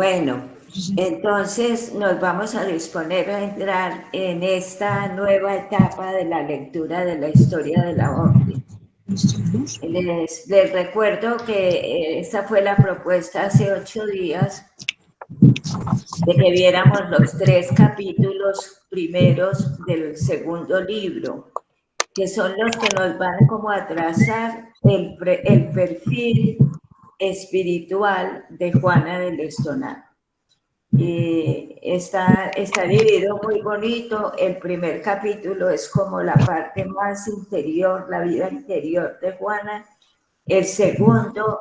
Bueno, entonces nos vamos a disponer a entrar en esta nueva etapa de la lectura de la historia de la orden. Les recuerdo que esta fue la propuesta hace 8 días de que viéramos los 3 capítulos primeros del segundo libro, que son los que nos van como a trazar el perfil espiritual de Juana del Estonar. Está dividido muy bonito. El primer capítulo es como la parte más interior, la vida interior de Juana. El segundo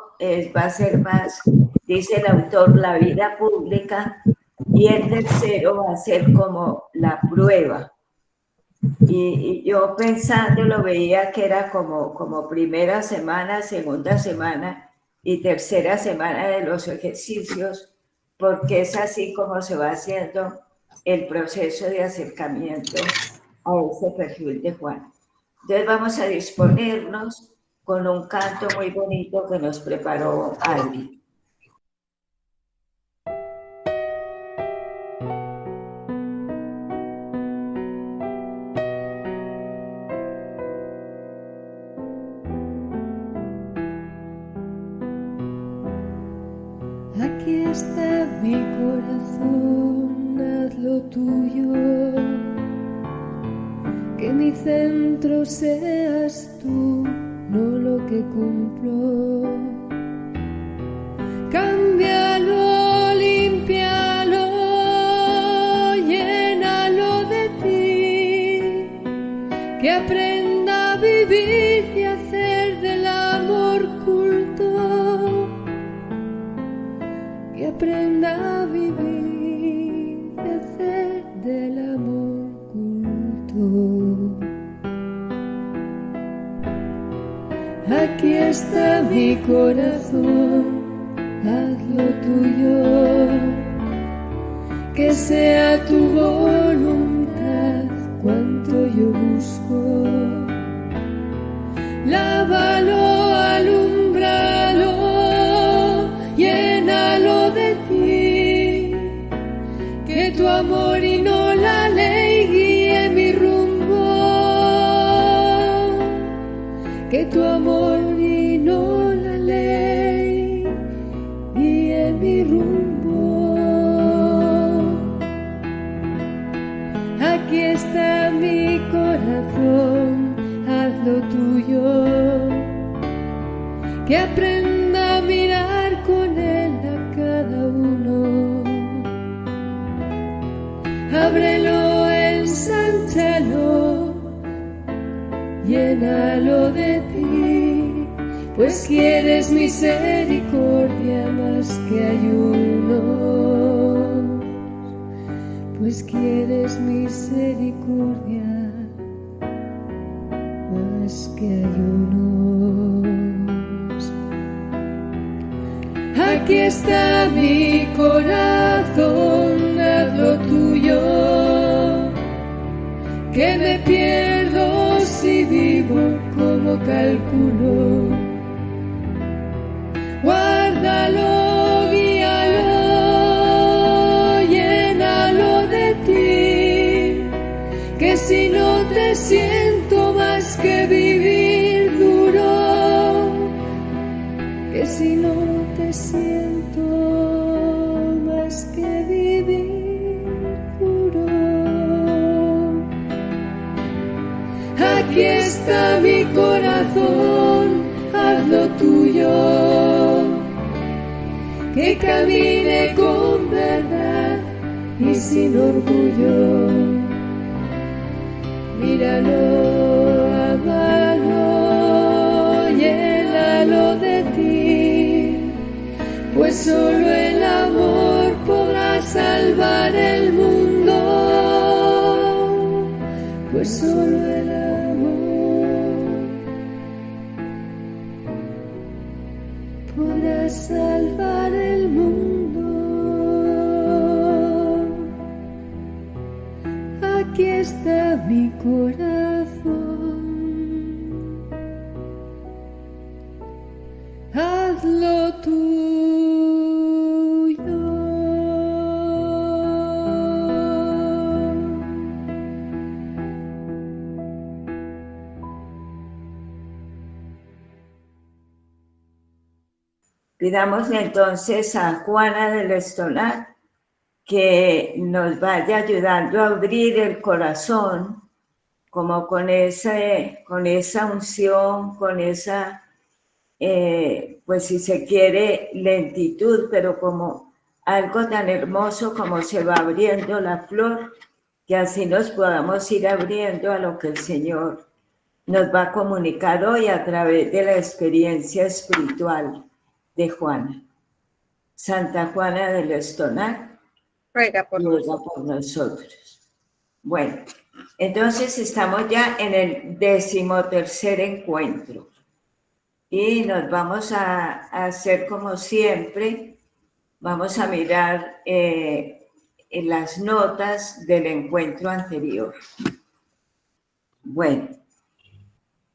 va a ser más, dice el autor, la vida pública. Y el tercero va a ser como la prueba. Y yo pensando lo veía que era como primera semana, segunda semana y tercera semana de los ejercicios, porque es así como se va haciendo el proceso de acercamiento a ese perfil de Juan. Entonces vamos a disponernos con un canto muy bonito que nos preparó Adri. Aquí está mi corazón, haz lo tuyo, que mi centro seas tú, no lo que cumplo. Cámbialo, límpialo, llénalo de ti, que aprenda a vivir y hacer del amor culto, que aprenda a vivir y hacer del amor culto. Aquí está mi corazón, haz lo tuyo, que sea tu voluntad cuanto yo busco. Lávalo, alúmbralo, llénalo de ti, que tu amor y no la ley guíe mi rumbo, que tu amor y no la ley guíe mi rumbo. Aquí está mi corazón, haz lo tuyo, que aprenda a mirar con él a cada uno. Ábrelo, ensánchalo, llénalo de ti, pues quieres misericordia más que ayunos, pues quieres misericordia más que ayunos. Aquí está mi corazón, haz lo tuyo, que me pierdo si vivo como calculo. Guárdalo, guíalo, llénalo de ti, que si no te siento más que vivir duro, que si no te siento más que vivir duro. Aquí está mi corazón, haz lo tuyo, que camine con verdad y sin orgullo. Míralo, amalo, llénalo de ti, pues solo el amor podrá salvar el mundo, pues solo el amor podrá salvar el mundo. Aquí está mi corazón, haz lo tuyo. Pidamos entonces a Juana del Estonac que nos vaya ayudando a abrir el corazón, como con esa unción, con esa, pues si se quiere, lentitud, pero como algo tan hermoso como se va abriendo la flor, que así nos podamos ir abriendo a lo que el Señor nos va a comunicar hoy a través de la experiencia espiritual de Juana. Santa Juana del Estonac, ruega por nosotros. Bueno, entonces estamos ya en el 13º encuentro y nos vamos a hacer como siempre, vamos a mirar en las notas del encuentro anterior. Bueno,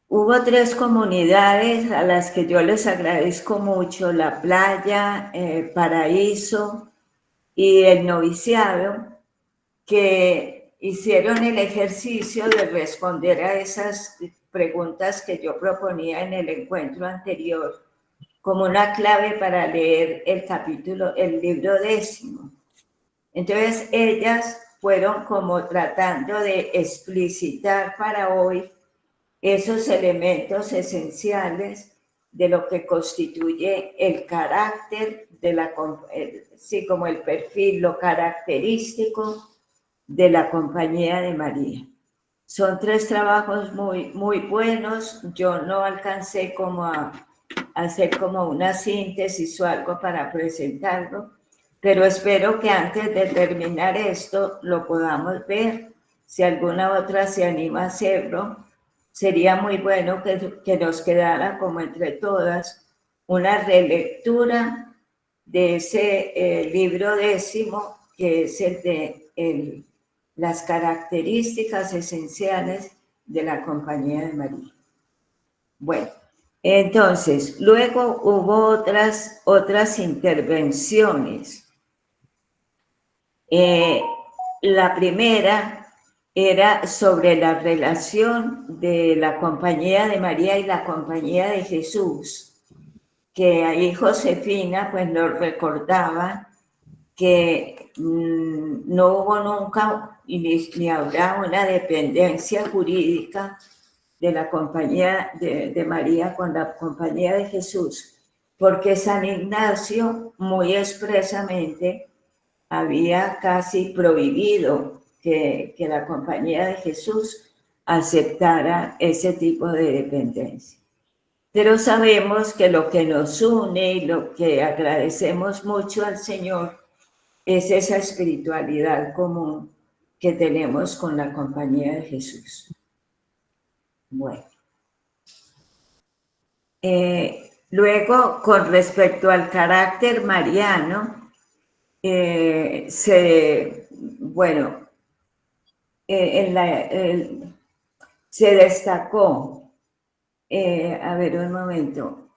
hubo 3 comunidades a las que yo les agradezco mucho: La Playa, Paraíso y el noviciado, que hicieron el ejercicio de responder a esas preguntas que yo proponía en el encuentro anterior, como una clave para leer el libro 10º. Entonces ellas fueron como tratando de explicitar para hoy esos elementos esenciales de lo que constituye el carácter sí, como el perfil, lo característico de la Compañía de María. Son 3 trabajos muy, muy buenos. Yo no alcancé como a hacer como una síntesis o algo para presentarlo, pero espero que antes de terminar esto lo podamos ver. Si alguna otra se anima a hacerlo, sería muy bueno que nos quedara como entre todas una relectura de ese libro 10º, que es el de las características esenciales de la Compañía de María. Bueno, entonces, luego hubo otras intervenciones. La primera era sobre la relación de la Compañía de María y la Compañía de Jesús, que ahí Josefina pues nos recordaba que no hubo nunca ni habrá una dependencia jurídica de la Compañía de María con la Compañía de Jesús, porque San Ignacio muy expresamente había casi prohibido que la Compañía de Jesús aceptara ese tipo de dependencia. Pero sabemos que lo que nos une y lo que agradecemos mucho al Señor es esa espiritualidad común que tenemos con la Compañía de Jesús. Bueno. Luego, con respecto al carácter mariano, se destacó, a ver un momento,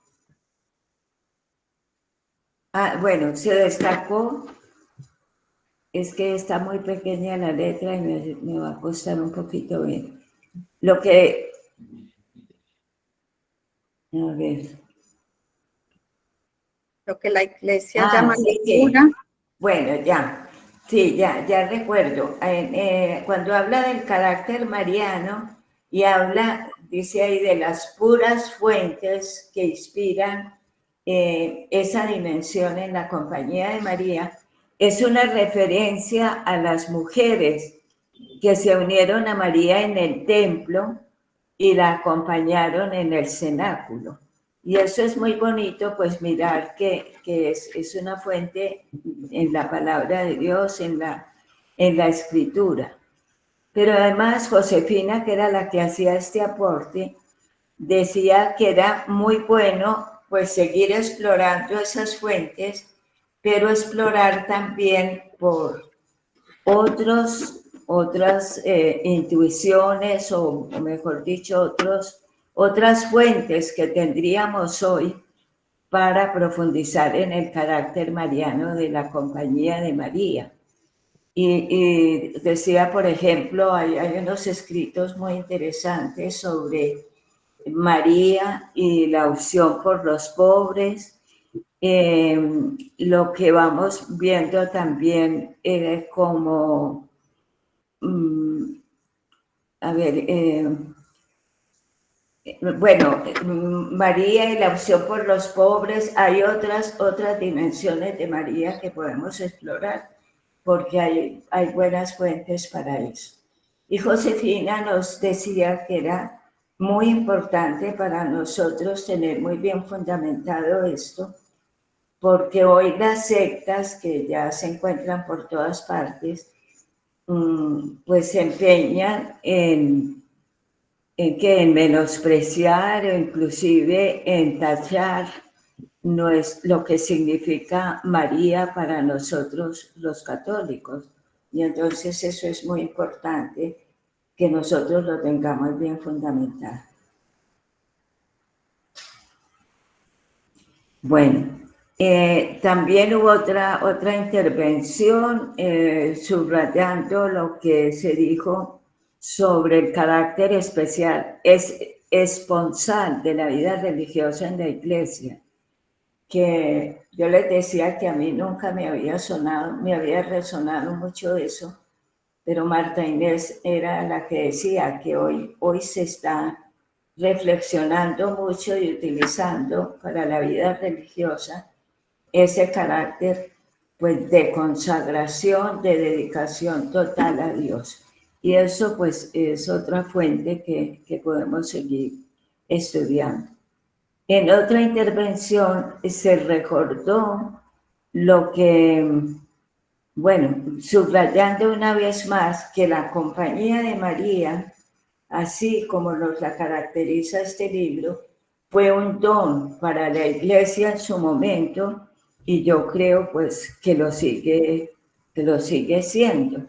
se destacó, es que está muy pequeña la letra y me va a costar un poquito ver, lo que, a ver, lo que la Iglesia llama lectura. Sí. Bueno, ya recuerdo. Cuando habla del carácter mariano y dice ahí de las puras fuentes que inspiran esa dimensión en la Compañía de María, es una referencia a las mujeres que se unieron a María en el templo y la acompañaron en el cenáculo. Y eso es muy bonito, pues mirar que es una fuente en la palabra de Dios, en la escritura. Pero además Josefina, que era la que hacía este aporte, decía que era muy bueno pues seguir explorando esas fuentes, pero explorar también por otras intuiciones o mejor dicho, otras fuentes que tendríamos hoy para profundizar en el carácter mariano de la Compañía de María. Y decía, por ejemplo, hay unos escritos muy interesantes sobre María y la opción por los pobres, lo que vamos viendo también como, a ver, bueno, María y la opción por los pobres, hay otras dimensiones de María que podemos explorar, porque hay buenas fuentes para eso. Y Josefina nos decía que era muy importante para nosotros tener muy bien fundamentado esto, porque hoy las sectas que ya se encuentran por todas partes, pues se empeñan en menospreciar o inclusive en tachar no es lo que significa María para nosotros los católicos. Y entonces eso es muy importante que nosotros lo tengamos bien fundamentado. Bueno, también hubo otra intervención subrayando lo que se dijo sobre el carácter especial, esponsal de la vida religiosa en la iglesia, que yo les decía que a mí nunca me había resonado mucho eso, pero Marta Inés era la que decía que hoy se está reflexionando mucho y utilizando para la vida religiosa ese carácter pues de consagración, de dedicación total a Dios. Y eso pues es otra fuente que podemos seguir estudiando. En otra intervención se recordó lo que, bueno, subrayando una vez más que la compañía de María, así como nos la caracteriza este libro, fue un don para la iglesia en su momento y yo creo pues que lo sigue siendo.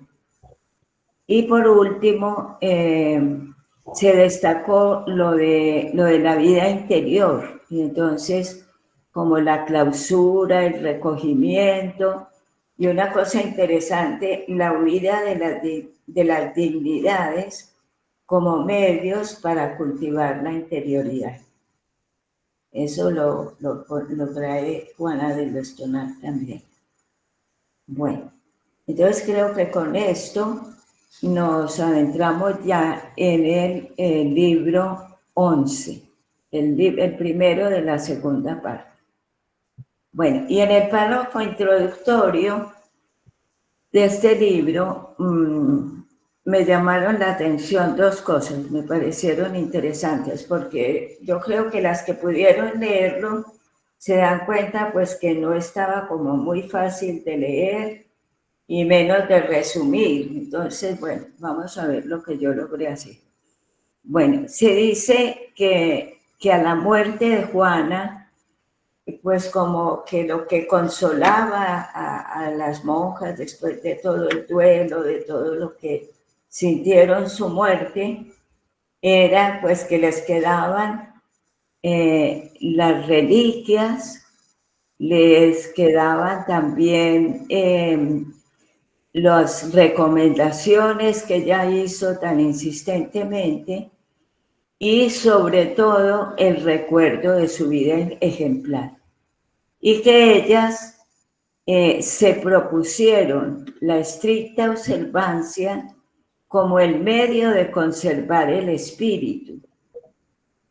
Y por último, se destacó lo de la vida interior, y entonces como la clausura, el recogimiento, y una cosa interesante, la huida de las dignidades como medios para cultivar la interioridad. Eso lo trae Juana del Estonal también. Bueno, entonces creo que con esto nos adentramos ya en el libro 11, el primero de la segunda parte. Bueno, y en el párrafo introductorio de este libro me llamaron la atención dos cosas, me parecieron interesantes, porque yo creo que las que pudieron leerlo se dan cuenta pues que no estaba como muy fácil de leer y menos de resumir. Entonces, bueno, vamos a ver lo que yo logré hacer. Bueno, se dice que a la muerte de Juana, pues como que lo que consolaba a las monjas después de todo el duelo, de todo lo que sintieron su muerte, era pues que les quedaban las reliquias, les quedaban también las recomendaciones que ella hizo tan insistentemente y sobre todo el recuerdo de su vida ejemplar. Y que ellas se propusieron la estricta observancia como el medio de conservar el espíritu.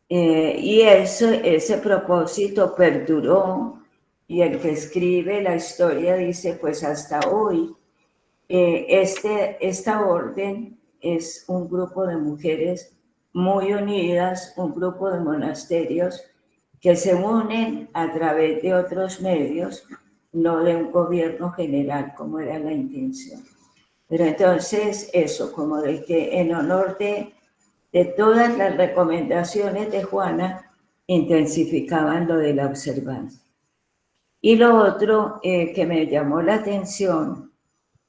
Y ese propósito perduró, y el que escribe la historia dice, pues hasta hoy, esta orden es un grupo de mujeres muy unidas, un grupo de monasterios que se unen a través de otros medios, no de un gobierno general como era la intención. Pero entonces eso, como de que en honor de todas las recomendaciones de Juana, intensificaban lo de la observancia. Y lo otro que me llamó la atención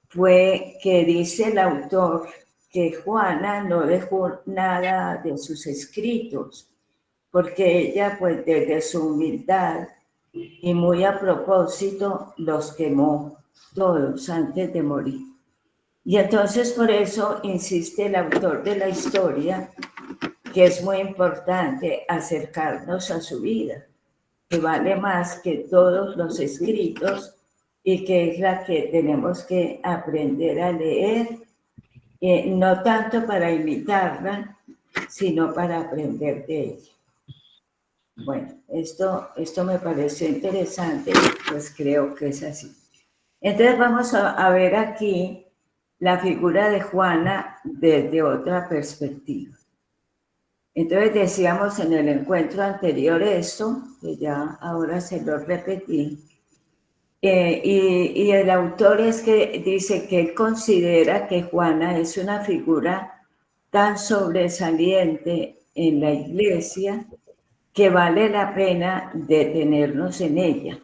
fue que dice el autor que Juana no dejó nada de sus escritos, porque ella, pues desde su humildad y muy a propósito, los quemó todos antes de morir. Y entonces por eso insiste el autor de la historia que es muy importante acercarnos a su vida, que vale más que todos los escritos y que es la que tenemos que aprender a leer, no tanto para imitarla, sino para aprender de ella. Bueno, esto me pareció interesante, pues creo que es así. Entonces vamos a ver aquí la figura de Juana desde otra perspectiva. Entonces decíamos en el encuentro anterior esto, que ya ahora se lo repetí, y el autor es que dice que él considera que Juana es una figura tan sobresaliente en la iglesia que vale la pena detenernos en ella,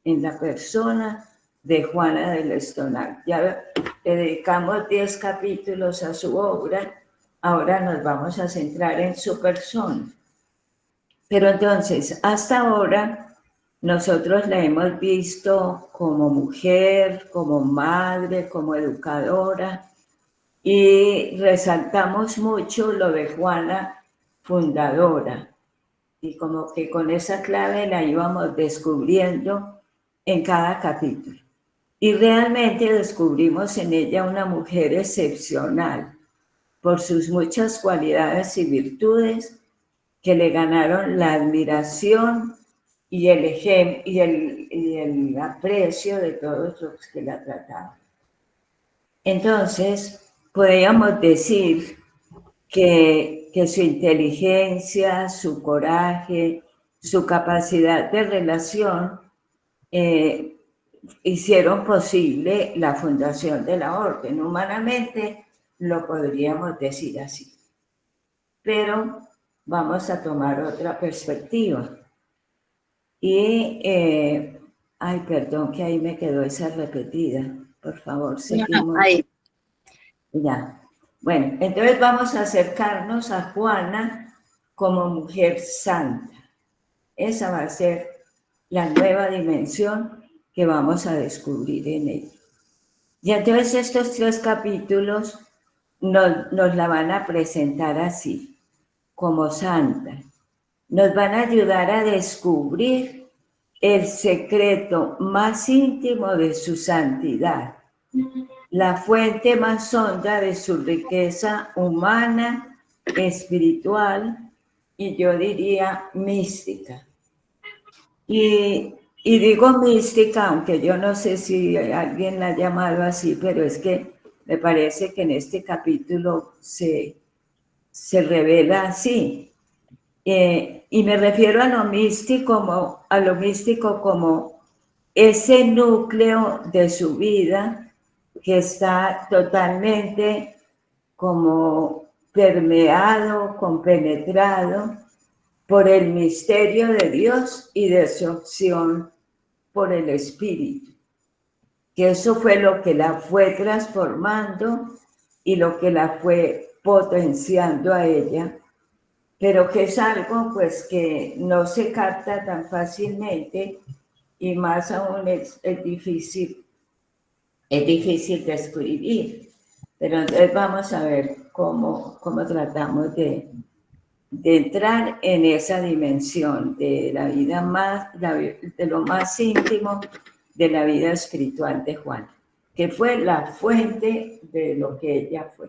en la persona de Juana del Estonal. Ya le dedicamos 10 capítulos a su obra, ahora nos vamos a centrar en su persona. Pero entonces, hasta ahora, nosotros la hemos visto como mujer, como madre, como educadora, y resaltamos mucho lo de Juana fundadora, y como que con esa clave la íbamos descubriendo en cada capítulo. Y realmente descubrimos en ella una mujer excepcional por sus muchas cualidades y virtudes que le ganaron la admiración y el aprecio de todos los que la trataban. Entonces, podríamos decir que su inteligencia, su coraje, su capacidad de relación hicieron posible la fundación de la orden. Humanamente lo podríamos decir así. Pero vamos a tomar otra perspectiva. Y, ay, perdón, que ahí me quedó esa repetida. Por favor, seguimos. No, ahí. Ya. Bueno, entonces vamos a acercarnos a Juana como mujer santa. Esa va a ser la nueva dimensión que vamos a descubrir en ella. Y entonces estos 3 capítulos nos la van a presentar así, como santa. Nos van a ayudar a descubrir el secreto más íntimo de su santidad, la fuente más honda de su riqueza humana, espiritual y yo diría mística. Y digo mística, aunque yo no sé si alguien la ha llamado así, pero es que me parece que en este capítulo se revela así. Y me refiero a lo místico como ese núcleo de su vida que está totalmente como permeado, compenetrado por el misterio de Dios y de su opción por el Espíritu. Que eso fue lo que la fue transformando y lo que la fue potenciando a ella, pero que es algo pues que no se capta tan fácilmente y más aún es difícil describir. Pero entonces vamos a ver cómo tratamos de entrar en esa dimensión de la vida de lo más íntimo de la vida espiritual de Juana, que fue la fuente de lo que ella fue.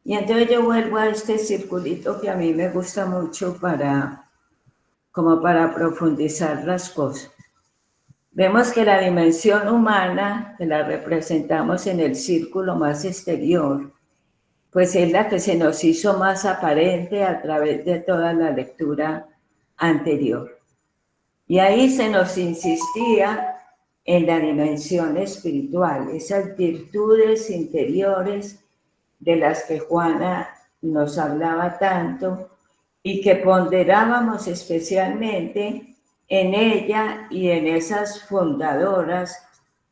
Y entonces yo vuelvo a este circulito que a mí me gusta mucho como para profundizar las cosas. Vemos que la dimensión humana, que la representamos en el círculo más exterior, pues es la que se nos hizo más aparente a través de toda la lectura anterior. Y ahí se nos insistía en la dimensión espiritual, esas virtudes interiores de las que Juana nos hablaba tanto y que ponderábamos especialmente en ella y en esas fundadoras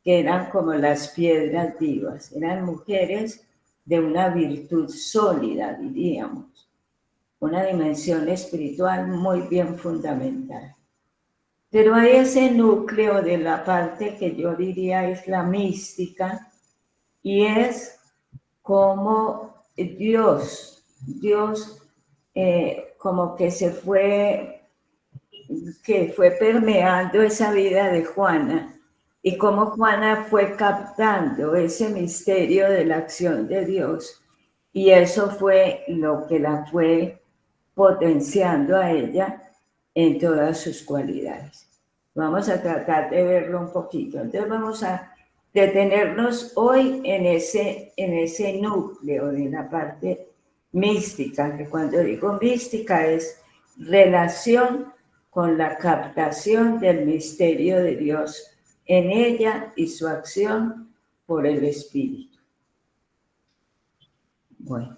que eran como las piedras vivas, eran mujeres de una virtud sólida, diríamos, una dimensión espiritual muy bien fundamental. Pero hay ese núcleo de la parte que yo diría es la mística y es como Dios como que se fue que fue permeando esa vida de Juana y cómo Juana fue captando ese misterio de la acción de Dios, y eso fue lo que la fue potenciando a ella en todas sus cualidades. Vamos a tratar de verlo un poquito. Entonces vamos a detenernos hoy en ese núcleo de la parte mística, que cuando digo mística es relación con la captación del misterio de Dios en ella y su acción por el Espíritu. Bueno.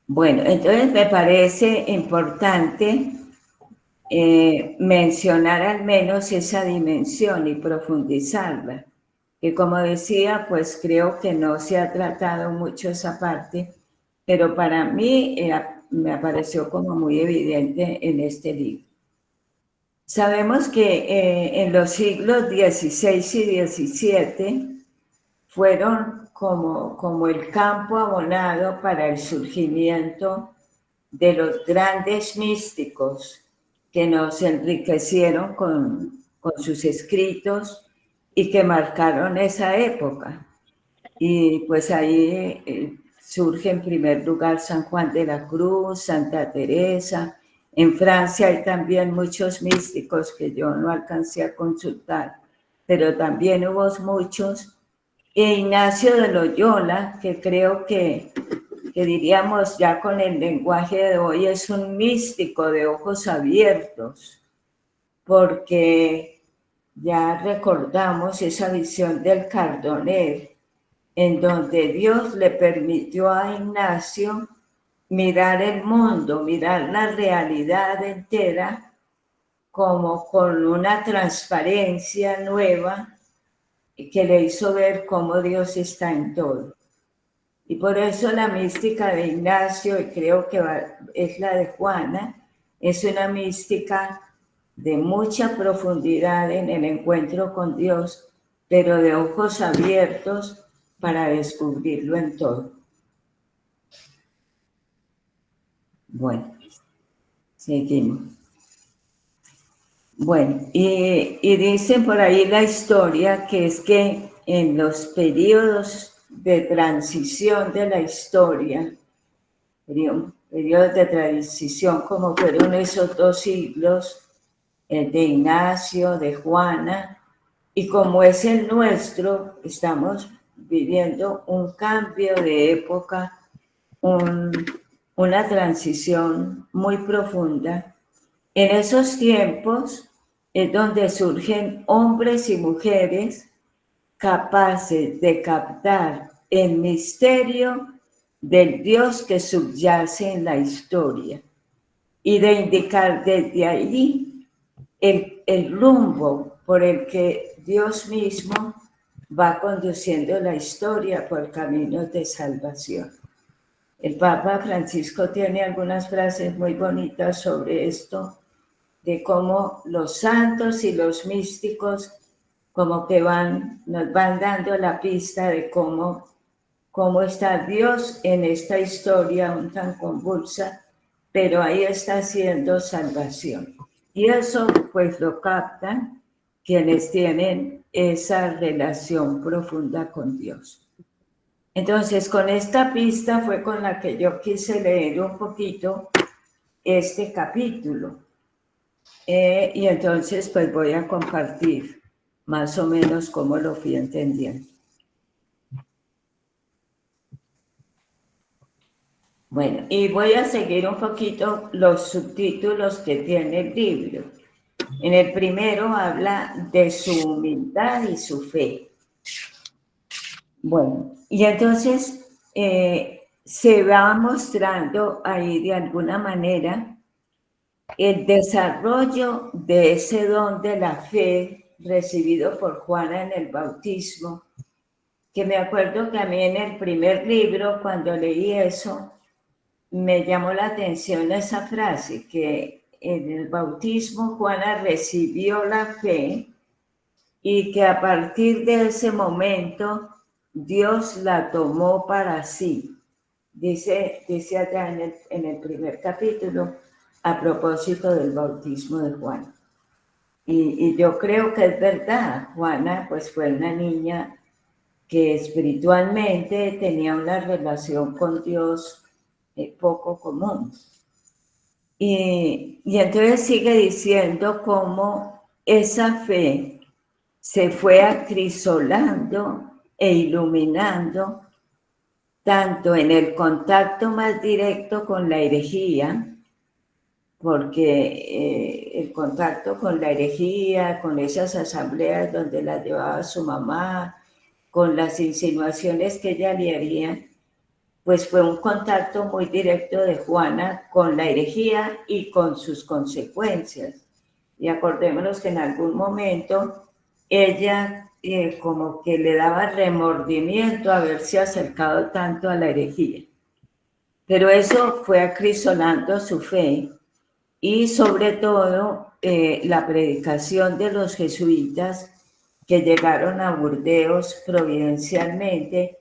Bueno, entonces me parece importante mencionar al menos esa dimensión y profundizarla, que como decía, pues creo que no se ha tratado mucho esa parte, pero para mí me pareció como muy evidente en este libro. Sabemos que en los siglos XVI y XVII fueron como el campo abonado para el surgimiento de los grandes místicos que nos enriquecieron con sus escritos y que marcaron esa época. Y pues ahí surge en primer lugar San Juan de la Cruz, Santa Teresa. En Francia hay también muchos místicos que yo no alcancé a consultar, pero también hubo muchos. E Ignacio de Loyola, que creo que diríamos ya con el lenguaje de hoy, es un místico de ojos abiertos, porque ya recordamos esa visión del Cardoner, en donde Dios le permitió a Ignacio mirar el mundo, mirar la realidad entera, como con una transparencia nueva que le hizo ver cómo Dios está en todo. Y por eso la mística de Ignacio, y creo que es la de Juana, es una mística de mucha profundidad en el encuentro con Dios, pero de ojos abiertos para descubrirlo en todo. Bueno, seguimos. Bueno, y dicen por ahí la historia que es que en los periodos de transición de la historia, periodos de transición como fueron esos 2 siglos, el de Ignacio, de Juana, y como es el nuestro, estamos viviendo un cambio de época, una transición muy profunda. En esos tiempos es donde surgen hombres y mujeres capaces de captar el misterio del Dios que subyace en la historia y de indicar desde allí el rumbo por el que Dios mismo va conduciendo la historia por caminos de salvación. El Papa Francisco tiene algunas frases muy bonitas sobre esto, de cómo los santos y los místicos como que nos van dando la pista de cómo está Dios en esta historia aún tan convulsa, pero ahí está haciendo salvación. Y eso pues lo captan quienes tienen esa relación profunda con Dios. Entonces, con esta pista fue con la que yo quise leer un poquito este capítulo. Y entonces pues voy a compartir más o menos cómo lo fui entendiendo. Bueno, y voy a seguir un poquito los subtítulos que tiene el libro. En el primero habla de su humildad y su fe. Bueno, y entonces se va mostrando ahí de alguna manera el desarrollo de ese don de la fe recibido por Juana en el bautismo, que me acuerdo que a mí en el primer libro, cuando leí eso, me llamó la atención esa frase, que en el bautismo Juana recibió la fe y que a partir de ese momento Dios la tomó para sí. dice allá en el primer capítulo, a propósito del bautismo de Juana. Y yo creo que es verdad. Juana pues fue una niña que espiritualmente tenía una relación con Dios poco común. Y entonces sigue diciendo cómo esa fe se fue acrisolando e iluminando tanto en el contacto más directo con la herejía, porque el contacto con la herejía, con esas asambleas donde la llevaba su mamá, con las insinuaciones que ella le haría, pues fue un contacto muy directo de Juana con la herejía y con sus consecuencias. Y acordémonos que en algún momento ella como que le daba remordimiento haberse acercado tanto a la herejía. Pero eso fue acrisolando su fe y sobre todo la predicación de los jesuitas que llegaron a Burdeos providencialmente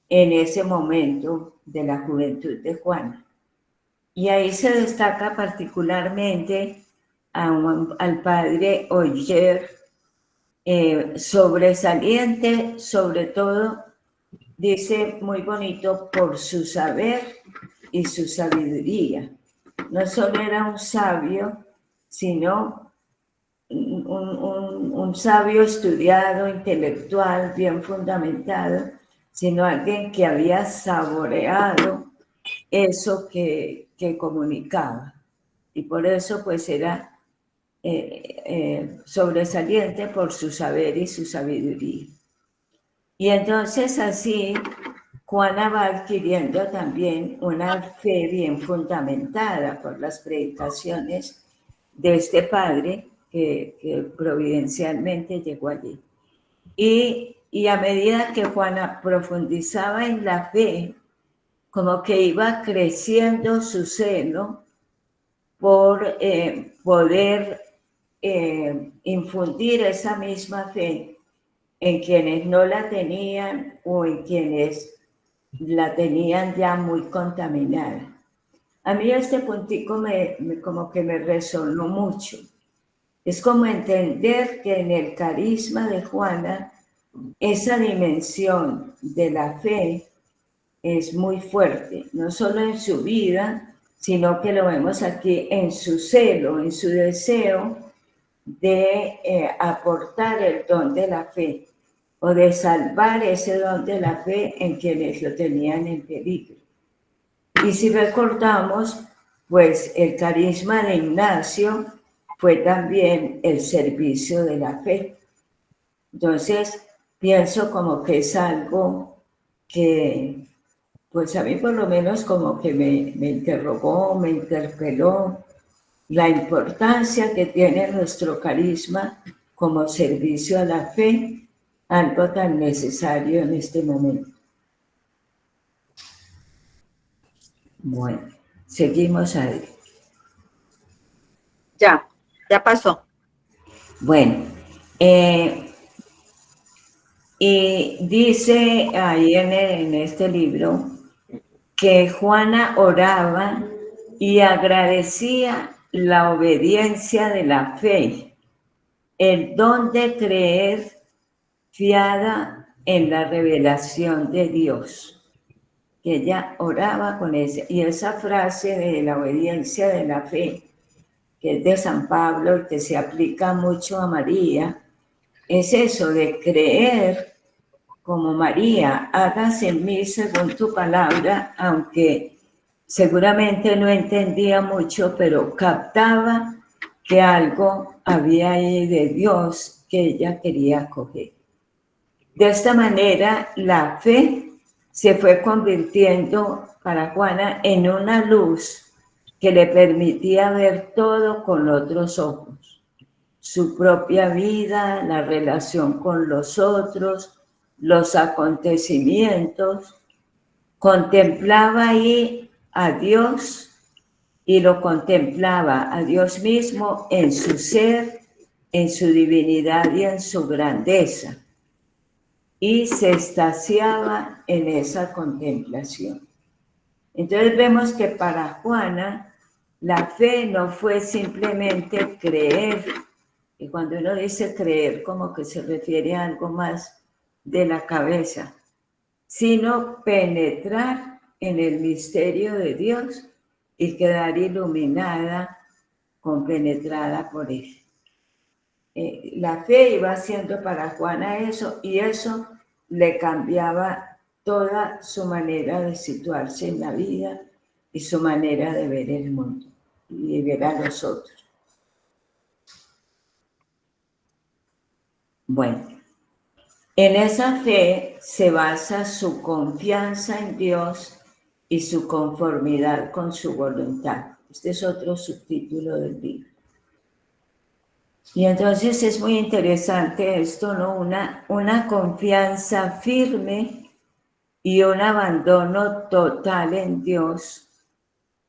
en ese momento de la juventud de Juana. Y ahí se destaca particularmente al padre Ogier, sobresaliente, sobre todo, dice muy bonito, por su saber y su sabiduría. No solo era un sabio, sino un sabio estudiado, intelectual, bien fundamentado, sino alguien que había saboreado eso que comunicaba. Y por eso pues era sobresaliente por su saber y su sabiduría. Y entonces así Juana va adquiriendo también una fe bien fundamentada por las predicaciones de este padre que providencialmente llegó allí. Y a medida que Juana profundizaba en la fe, como que iba creciendo su celo por poder infundir esa misma fe en quienes no la tenían o en quienes la tenían ya muy contaminada. A mí este puntico como que me resonó mucho. Es como entender que en el carisma de Juana esa dimensión de la fe es muy fuerte, no solo en su vida, sino que lo vemos aquí en su celo, en su deseo de aportar el don de la fe o de salvar ese don de la fe en quienes lo tenían en peligro. Y si recordamos, pues el carisma de Ignacio fue también el servicio de la fe. Entonces, pienso como que es algo que, pues a mí por lo menos como que me interrogó, me interpeló la importancia que tiene nuestro carisma como servicio a la fe, algo tan necesario en este momento. Bueno, seguimos ahí. Ya pasó. Bueno, y dice ahí en este libro que Juana oraba y agradecía la obediencia de la fe, el don de creer fiada en la revelación de Dios. Que ella oraba con ese, y esa frase de la obediencia de la fe, que es de San Pablo y que se aplica mucho a María, es eso de creer como María, hágase en mí según tu palabra, aunque seguramente no entendía mucho, pero captaba que algo había ahí de Dios que ella quería acoger. De esta manera, la fe se fue convirtiendo para Juana en una luz que le permitía ver todo con otros ojos. Su propia vida, la relación con los otros, los acontecimientos. Contemplaba ahí a Dios y lo contemplaba a Dios mismo en su ser, en su divinidad y en su grandeza. Y se extasiaba en esa contemplación. Entonces vemos que para Juana la fe no fue simplemente creer, y cuando uno dice creer como que se refiere a algo más de la cabeza, sino penetrar en el misterio de Dios y quedar iluminada, compenetrada por él. La fe iba haciendo para Juana eso, y eso le cambiaba toda su manera de situarse en la vida y su manera de ver el mundo y de ver a los otros. Bueno, en esa fe se basa su confianza en Dios y su conformidad con su voluntad. Este es otro subtítulo del libro. Y entonces es muy interesante esto, ¿no? Una confianza firme y un abandono total en Dios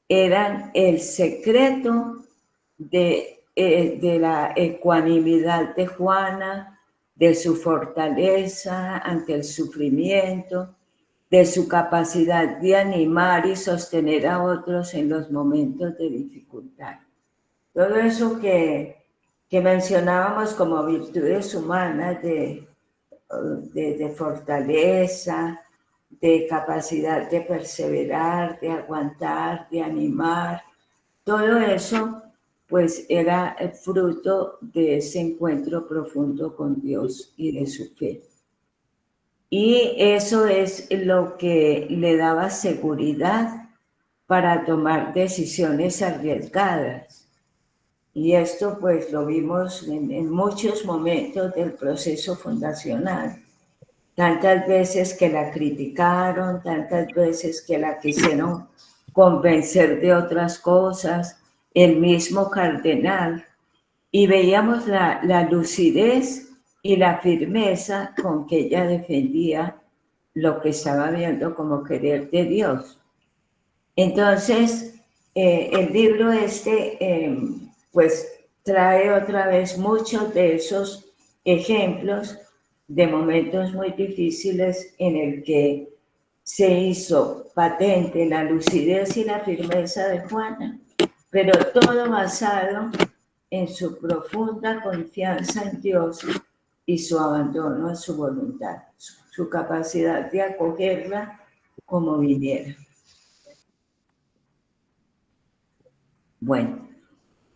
eran el secreto de la ecuanimidad de Juana, de su fortaleza ante el sufrimiento, de su capacidad de animar y sostener a otros en los momentos de dificultad. Todo eso que mencionábamos como virtudes humanas de fortaleza, de capacidad de perseverar, de aguantar, de animar, todo eso pues era el fruto de ese encuentro profundo con Dios y de su fe. Y eso es lo que le daba seguridad para tomar decisiones arriesgadas. Y esto pues lo vimos en muchos momentos del proceso fundacional. Tantas veces que la criticaron, tantas veces que la quisieron convencer de otras cosas, el mismo cardenal, y veíamos la lucidez y la firmeza con que ella defendía lo que estaba viendo como querer de Dios. Entonces, el libro pues trae otra vez muchos de esos ejemplos de momentos muy difíciles en el que se hizo patente la lucidez y la firmeza de Juana, pero todo basado en su profunda confianza en Dios y su abandono a su voluntad, su capacidad de acogerla como viniera. Bueno,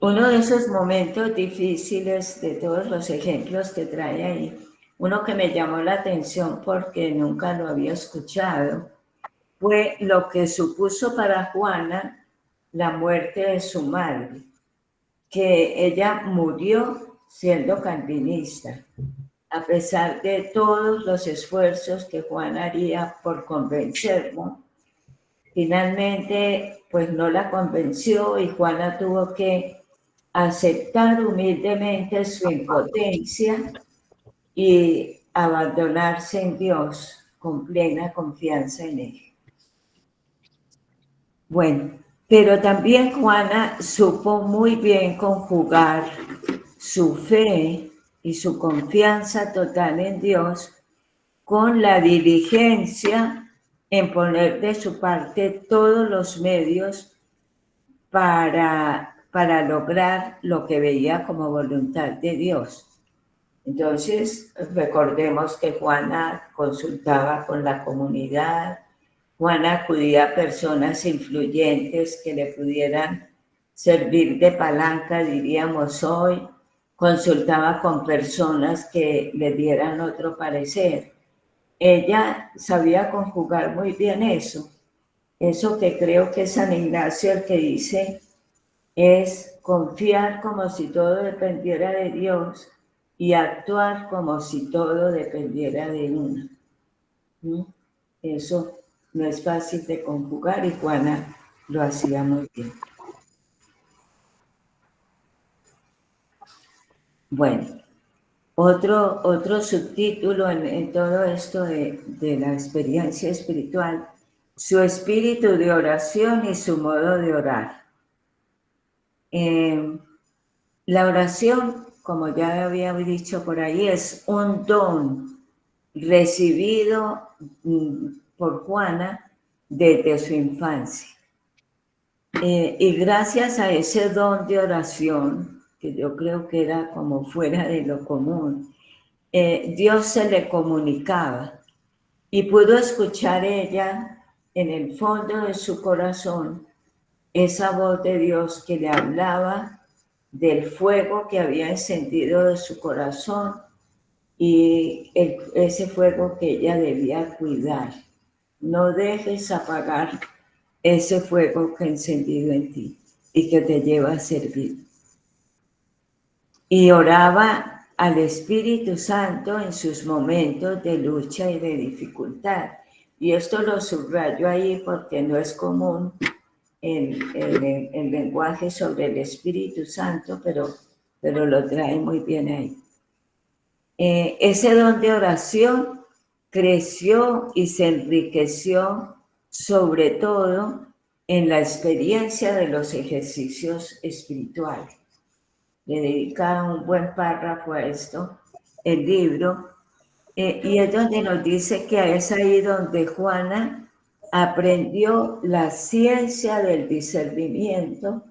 uno de esos momentos difíciles de todos los ejemplos que trae ahí, uno que me llamó la atención porque nunca lo había escuchado, fue lo que supuso para Juana la muerte de su madre, que ella murió siendo calvinista, a pesar de todos los esfuerzos que Juana haría por convencerlo. Finalmente, pues no la convenció y Juana tuvo que aceptar humildemente su impotencia y abandonarse en Dios con plena confianza en él. Bueno, pero también Juana supo muy bien conjugar su fe y su confianza total en Dios con la diligencia en poner de su parte todos los medios para lograr lo que veía como voluntad de Dios. Entonces, recordemos que Juana consultaba con la comunidad, Juana acudía a personas influyentes que le pudieran servir de palanca, diríamos hoy, consultaba con personas que le dieran otro parecer. Ella sabía conjugar muy bien eso que creo que es San Ignacio el que dice, es confiar como si todo dependiera de Dios y actuar como si todo dependiera de uno. ¿Mm? Eso no es fácil de conjugar y Juana lo hacía muy bien. Bueno, otro subtítulo en todo esto de la experiencia espiritual, su espíritu de oración y su modo de orar. La oración, como ya había dicho por ahí, es un don recibido por Juana desde su infancia. Y gracias a ese don de oración, que yo creo que era como fuera de lo común, Dios se le comunicaba y pudo escuchar ella en el fondo de su corazón esa voz de Dios que le hablaba del fuego que había encendido de su corazón y ese fuego que ella debía cuidar. No dejes apagar ese fuego que ha encendido en ti y que te lleva a servir. Y oraba al Espíritu Santo en sus momentos de lucha y de dificultad. Y esto lo subrayo ahí porque no es común el lenguaje sobre el Espíritu Santo, pero lo trae muy bien ahí. Ese don de oración creció y se enriqueció sobre todo en la experiencia de los ejercicios espirituales. Le dedica un buen párrafo a esto, el libro, y es donde nos dice que es ahí donde Juana aprendió la ciencia del discernimiento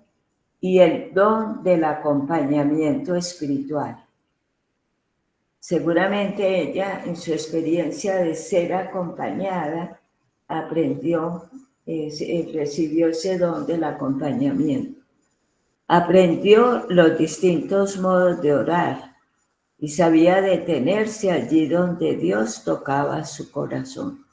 y el don del acompañamiento espiritual. Seguramente ella, en su experiencia de ser acompañada, aprendió, recibió ese don del acompañamiento. Aprendió los distintos modos de orar y sabía detenerse allí donde Dios tocaba su corazón.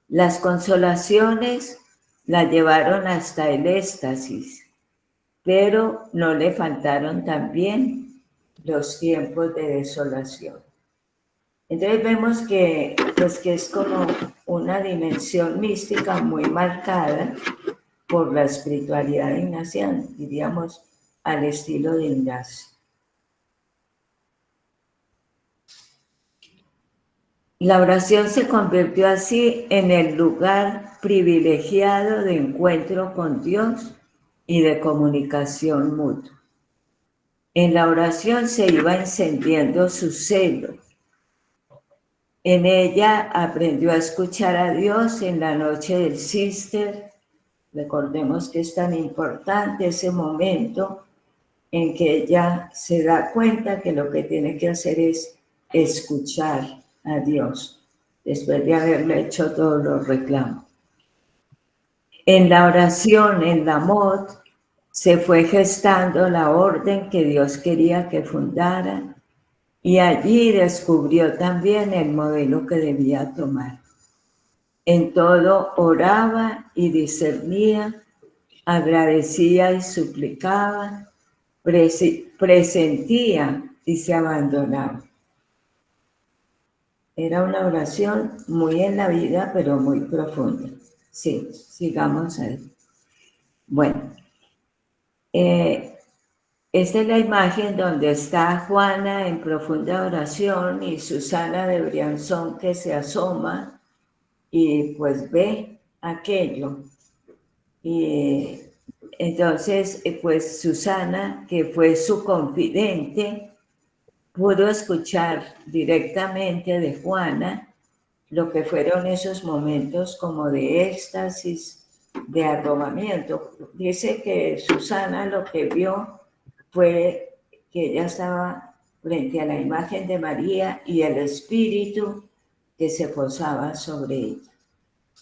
Las consolaciones la llevaron hasta el éxtasis, pero no le faltaron también los tiempos de desolación. Entonces vemos que es como una dimensión mística muy marcada por la espiritualidad ignaciana, diríamos al estilo de Ignacio. La oración se convirtió así en el lugar privilegiado de encuentro con Dios y de comunicación mutua. En la oración se iba encendiendo su celo. En ella aprendió a escuchar a Dios en la noche del Cister. Recordemos que es tan importante ese momento en que ella se da cuenta que lo que tiene que hacer es escuchar a Dios, después de haberle hecho todos los reclamos. En la oración, en la Mot, se fue gestando la orden que Dios quería que fundara y allí descubrió también el modelo que debía tomar. En todo oraba y discernía, agradecía y suplicaba, presentía y se abandonaba. Era una oración muy en la vida, pero muy profunda. Sí, sigamos ahí. Bueno, esta es la imagen donde está Juana en profunda oración y Susana de Briançon que se asoma y pues ve aquello. Y entonces, pues Susana, que fue su confidente, pudo escuchar directamente de Juana lo que fueron esos momentos como de éxtasis, de arrobamiento. Dice que Susana lo que vio fue que ella estaba frente a la imagen de María y el Espíritu que se posaba sobre ella.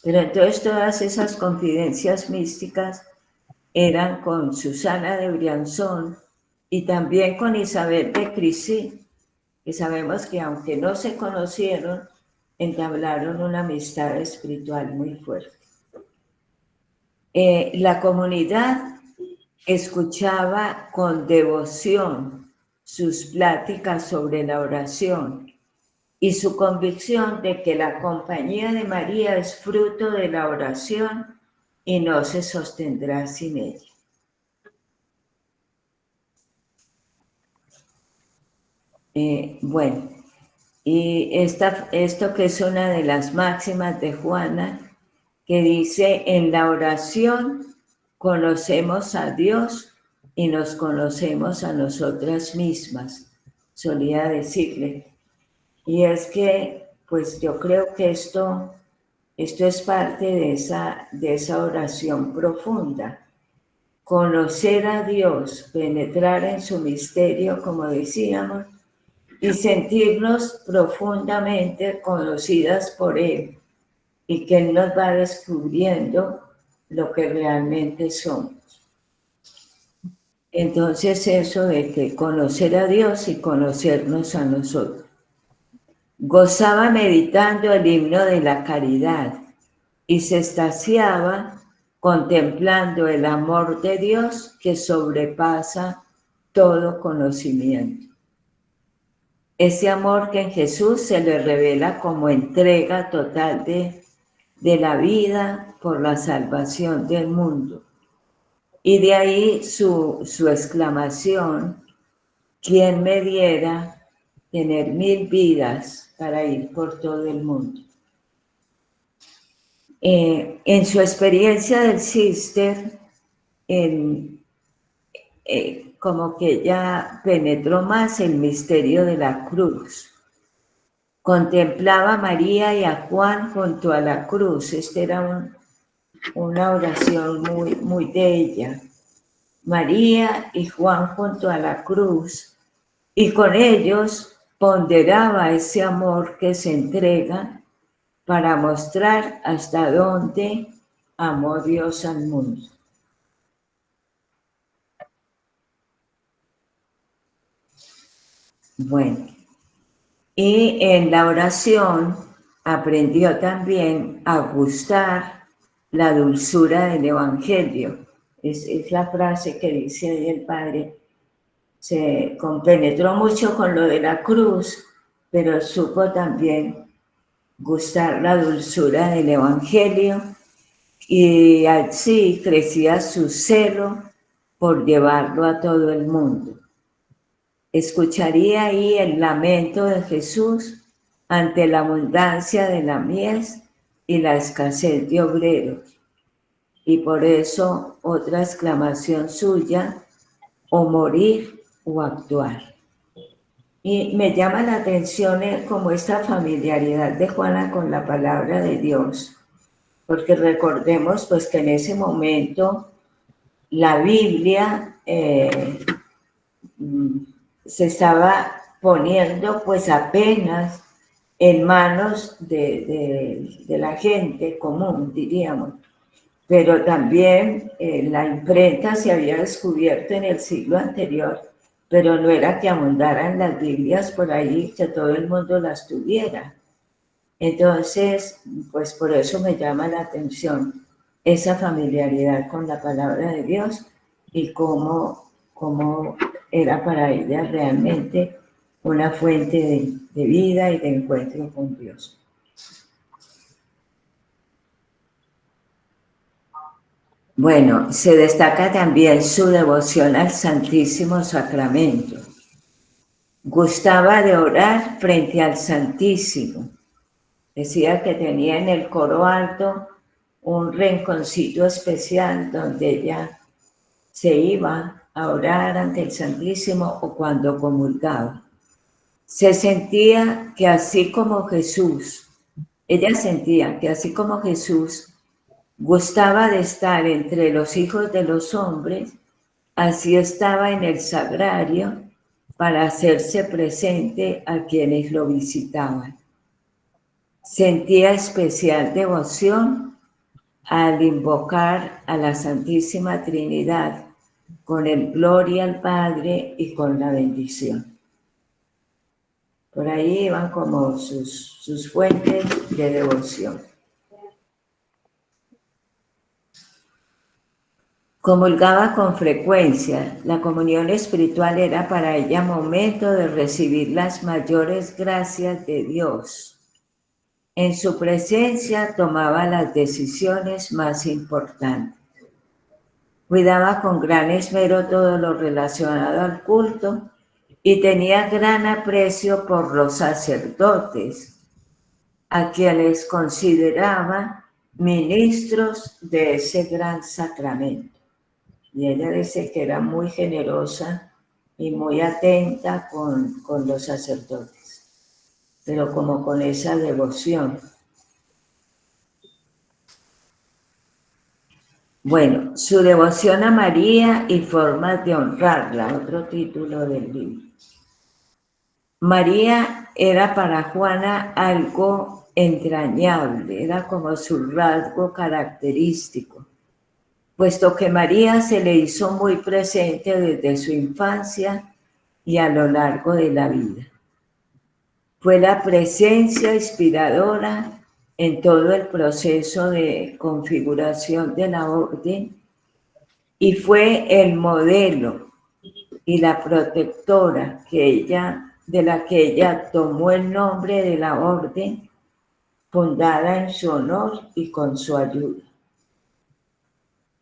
Pero entonces todas esas confidencias místicas eran con Susana de Briançon y también con Isabel de Crisí, que sabemos que aunque no se conocieron, entablaron una amistad espiritual muy fuerte. La comunidad escuchaba con devoción sus pláticas sobre la oración y su convicción de que la compañía de María es fruto de la oración y no se sostendrá sin ella. Bueno, y esto que es una de las máximas de Juana, que dice, en la oración conocemos a Dios y nos conocemos a nosotras mismas, solía decirle. Y es que, pues yo creo que esto Esto es parte de esa oración profunda. Conocer a Dios, penetrar en su misterio, como decíamos, y sentirnos profundamente conocidas por Él, y que Él nos va descubriendo lo que realmente somos. Entonces eso de que conocer a Dios y conocernos a nosotros. Gozaba meditando el himno de la caridad y se extasiaba contemplando el amor de Dios que sobrepasa todo conocimiento. Ese amor que en Jesús se le revela como entrega total de la vida por la salvación del mundo. Y de ahí su exclamación: ¿quién me diera tener 1000 vidas para ir por todo el mundo? En su experiencia del Cister, como que ella penetró más el misterio de la cruz. Contemplaba a María y a Juan junto a la cruz. Esta era una oración muy, muy de ella. María y Juan junto a la cruz, y con ellos ponderaba ese amor que se entrega para mostrar hasta dónde amó Dios al mundo. Bueno, y en la oración aprendió también a gustar la dulzura del Evangelio. Es la frase que dice ahí el Padre. Se compenetró mucho con lo de la cruz, pero supo también gustar la dulzura del Evangelio, y así crecía su celo por llevarlo a todo el mundo. Escucharía ahí el lamento de Jesús ante la abundancia de la mies y la escasez de obreros. Y por eso otra exclamación suya: o morir o actuar. Y me llama la atención como esta familiaridad de Juana con la palabra de Dios, porque recordemos pues que en ese momento la Biblia se estaba poniendo pues apenas en manos de la gente común, diríamos. Pero también la imprenta se había descubierto en el siglo anterior, pero no era que abundaran las Biblias por ahí, que todo el mundo las tuviera. Entonces, pues por eso me llama la atención esa familiaridad con la palabra de Dios y cómo era para ella realmente una fuente de vida y de encuentro con Dios. Bueno, se destaca también su devoción al Santísimo Sacramento. Gustaba de orar frente al Santísimo. Decía que tenía en el coro alto un rinconcito especial donde ella se iba a orar ante el Santísimo o cuando comulgaba. Se sentía que así como Jesús, ella sentía que así como Jesús gustaba de estar entre los hijos de los hombres, así estaba en el sagrario para hacerse presente a quienes lo visitaban. Sentía especial devoción al invocar a la Santísima Trinidad con el gloria al Padre y con la bendición. Por ahí iban como sus fuentes de devoción. Comulgaba con frecuencia. La comunión espiritual era para ella momento de recibir las mayores gracias de Dios. En su presencia tomaba las decisiones más importantes. Cuidaba con gran esmero todo lo relacionado al culto y tenía gran aprecio por los sacerdotes, a quienes consideraba ministros de ese gran sacramento. Y ella dice que era muy generosa y muy atenta con los sacerdotes, pero como con esa devoción. Bueno, su devoción a María y formas de honrarla, otro título del libro. María era para Juana algo entrañable, era como su rasgo característico, puesto que María se le hizo muy presente desde su infancia y a lo largo de la vida. Fue la presencia inspiradora en todo el proceso de configuración de la orden y fue el modelo y la protectora de la que ella tomó el nombre de la orden, fundada en su honor y con su ayuda.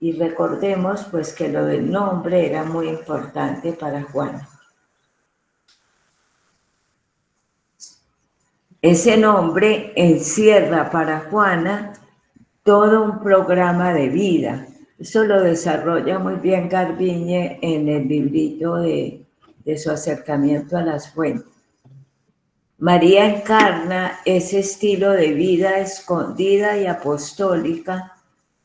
Y recordemos pues que lo del nombre era muy importante para Juana. Ese nombre encierra para Juana todo un programa de vida. Eso lo desarrolla muy bien Garbiñe en el librito de su acercamiento a las fuentes. María encarna ese estilo de vida escondida y apostólica,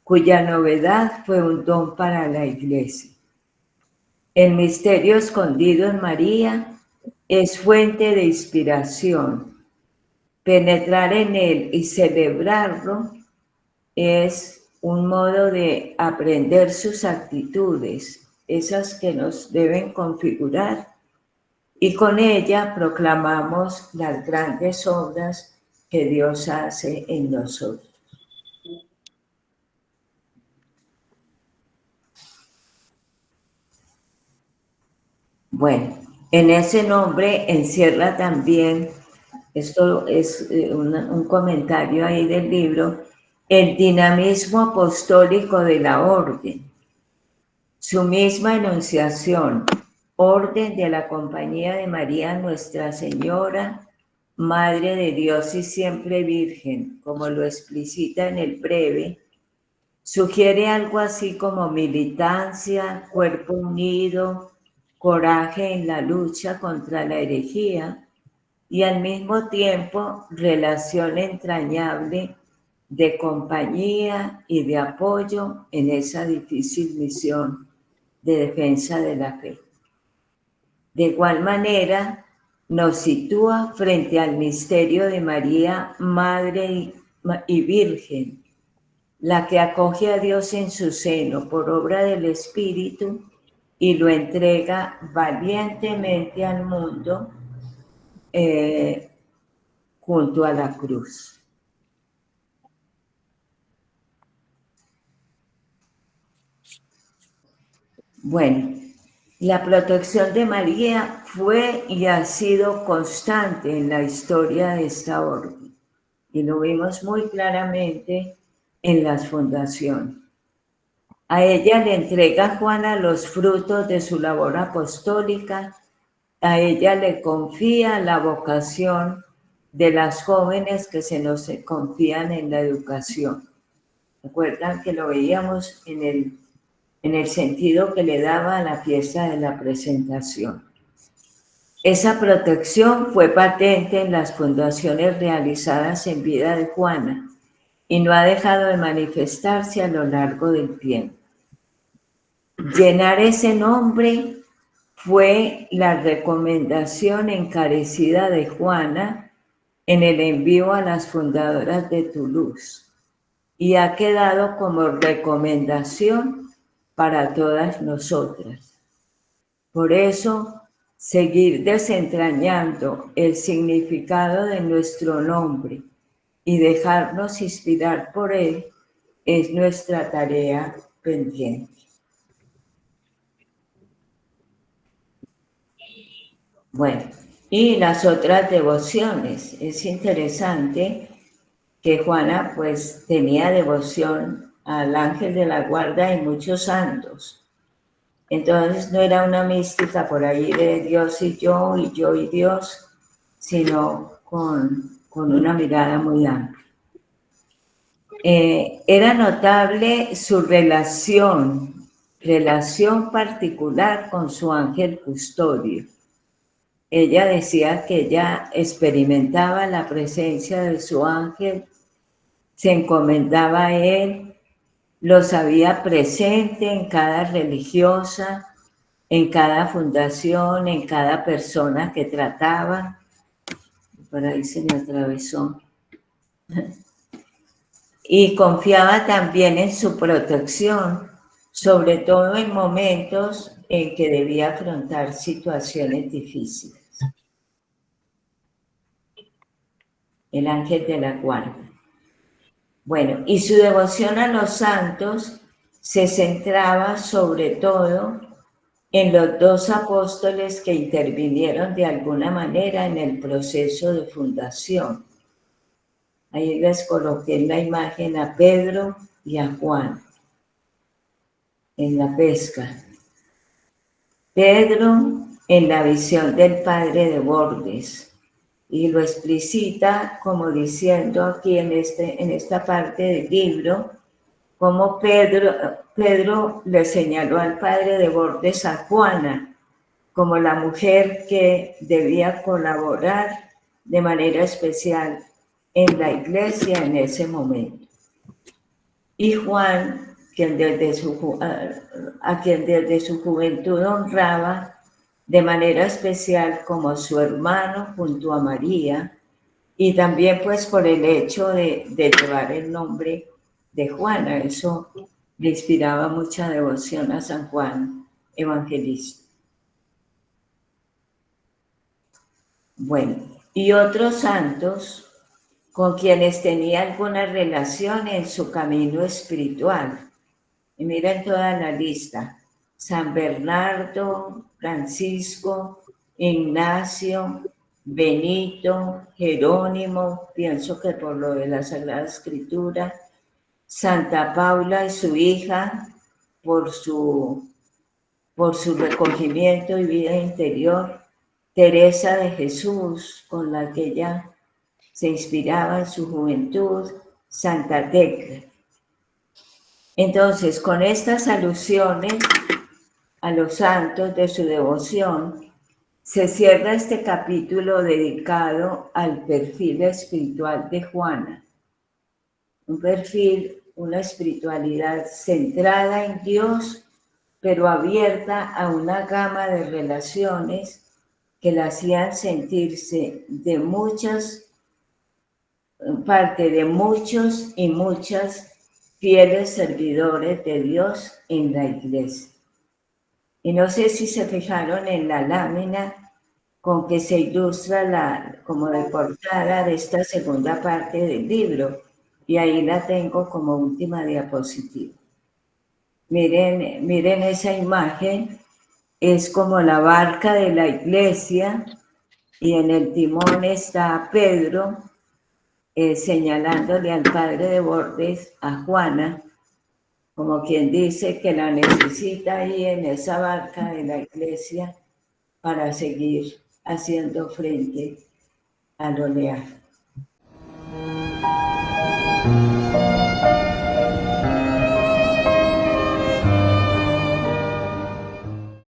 cuya novedad fue un don para la Iglesia. El misterio escondido en María es fuente de inspiración. Penetrar en él y celebrarlo es un modo de aprender sus actitudes, esas que nos deben configurar, y con ella proclamamos las grandes obras que Dios hace en nosotros. Bueno, en ese nombre encierra también, esto es un comentario ahí del libro, el dinamismo apostólico de la orden, su misma enunciación, orden de la Compañía de María Nuestra Señora, Madre de Dios y siempre Virgen, como lo explicita en el breve, sugiere algo así como militancia, cuerpo unido, coraje en la lucha contra la herejía y al mismo tiempo relación entrañable de compañía y de apoyo en esa difícil misión de defensa de la fe. De igual manera, nos sitúa frente al misterio de María, Madre y Virgen, la que acoge a Dios en su seno por obra del Espíritu y lo entrega valientemente al mundo junto a la cruz. Bueno, la protección de María fue y ha sido constante en la historia de esta orden, y lo vimos muy claramente en las fundaciones. A ella le entrega Juana los frutos de su labor apostólica, a ella le confía la vocación de las jóvenes que se nos confían en la educación. ¿Recuerdan que lo veíamos en el sentido que le daba a la fiesta de la presentación? Esa protección fue patente en las fundaciones realizadas en vida de Juana y no ha dejado de manifestarse a lo largo del tiempo. Llenar ese nombre fue la recomendación encarecida de Juana en el envío a las fundadoras de Toulouse y ha quedado como recomendación para todas nosotras. Por eso, seguir desentrañando el significado de nuestro nombre y dejarnos inspirar por él es nuestra tarea pendiente. Bueno, y las otras devociones. Es interesante que Juana pues tenía devoción al ángel de la guarda y muchos santos. Entonces no era una mística por ahí de Dios y yo y Dios, sino con una mirada muy amplia. Era notable su relación particular con su ángel custodio. Ella decía que ella experimentaba la presencia de su ángel, se encomendaba a él los había presente en cada religiosa, en cada fundación, en cada persona que trataba. Por ahí se me atravesó. Y confiaba también en su protección, sobre todo en momentos en que debía afrontar situaciones difíciles. El ángel de la guarda. Bueno, y su devoción a los santos se centraba sobre todo en los 2 apóstoles que intervinieron de alguna manera en el proceso de fundación. Ahí les coloqué en la imagen a Pedro y a Juan en la pesca. Pedro en la visión del padre de Bordes, y lo explicita como diciendo aquí en esta parte del libro, como Pedro le señaló al padre de Bordes a Juana como la mujer que debía colaborar de manera especial en la iglesia en ese momento. Y Juan, a quien desde su juventud honraba de manera especial como su hermano junto a María, y también pues por el hecho de llevar el nombre de Juana. Eso le inspiraba mucha devoción a San Juan Evangelista. Bueno, y otros santos con quienes tenía alguna relación en su camino espiritual. Y miren toda la lista: San Bernardo, Francisco, Ignacio, Benito, Jerónimo, pienso que por lo de la Sagrada Escritura, Santa Paula y su hija por su recogimiento y vida interior, Teresa de Jesús, con la que ella se inspiraba en su juventud, Santa Tecla. Entonces, con estas alusiones a los santos de su devoción, se cierra este capítulo dedicado al perfil espiritual de Juana. Un perfil, una espiritualidad centrada en Dios, pero abierta a una gama de relaciones que la hacían sentirse parte de muchos y muchas fieles servidores de Dios en la iglesia. Y no sé si se fijaron en la lámina con que se ilustra como de portada de esta segunda parte del libro, y ahí la tengo como última diapositiva. Miren esa imagen, es como la barca de la iglesia, y en el timón está Pedro señalándole al padre de Bordes, a Juana, como quien dice que la necesita ahí en esa barca de la iglesia para seguir haciendo frente al oleaje.